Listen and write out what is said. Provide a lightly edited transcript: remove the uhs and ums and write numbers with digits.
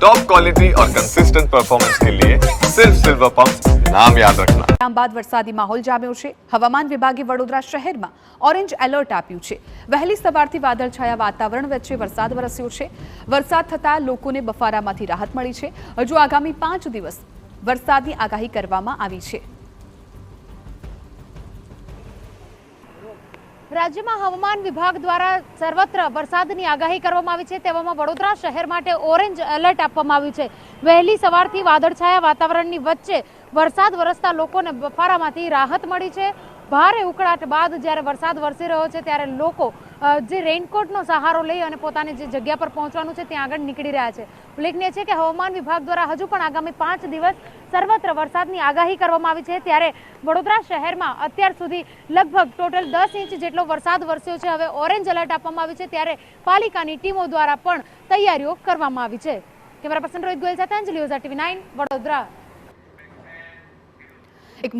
Top quality और consistent performance के लिए सिर्फ सिल्वर पंप नाम याद रखना। બાદ વરસાદી માહોલ જામ્યો છે। હવામાન વિભાગે વડોદરા શહેરમાં ઓરેન્જ એલર્ટ આપ્યું છે। વહેલી સવારથી વાદળછાયા વાતાવરણ વચ્ચે વરસાદ વરસ્યો છે। વરસાદ થતાં લોકોને બફારામાંથી રાહત મળી છે। હજુ આગામી 5 દિવસ વરસાદની આગાહી કરવામાં આવી છે। રાજ્યમાં હવામાન વિભાગ દ્વારા સર્વત્ર વરસાદની આગાહી કરવામાં આવી છે। તેવામાં વડોદરા શહેર માટે ઓરેન્જ એલર્ટ આપવામાં આવ્યું છે। વહેલી સવારથી વાદળછાયા વાતાવરણની વચ્ચે વરસાદ વરસતા લોકોને બફારામાંથી રાહત મળી છે। ભારે ઉકળાટ બાદ જ્યારે વરસાદ વરસી રહ્યો છે ત્યારે લોકો જે રેઇનકોટનો સહારો લઈ અને પોતાની જે જગ્યા પર પહોંચવાનું છે ત્યાં આગળ નીકળી રહ્યા છે। ઉલ્લેખનીય છે કે હવામાન વિભાગ દ્વારા હજુ પણ આગામી 5 દિવસ સર્વત્ર વરસાદની આગાહી કરવામાં આવી છે। ત્યારે વડોદરા શહેરમાં અત્યાર સુધી લગભગ ટોટલ 10 ઇંચ જેટલો વરસાદ વરસ્યો છે। હવે ઓરેન્જ એલર્ટ આપવામાં આવ્યું છે ત્યારે પાલિકાની ટીમો દ્વારા પણ તૈયારીઓ કરવામાં આવી છે। કેમેરા પર્સન રોહિત ગોયલ સાથે અંજલિ ઓઝા, TV9 વડોદરા। એક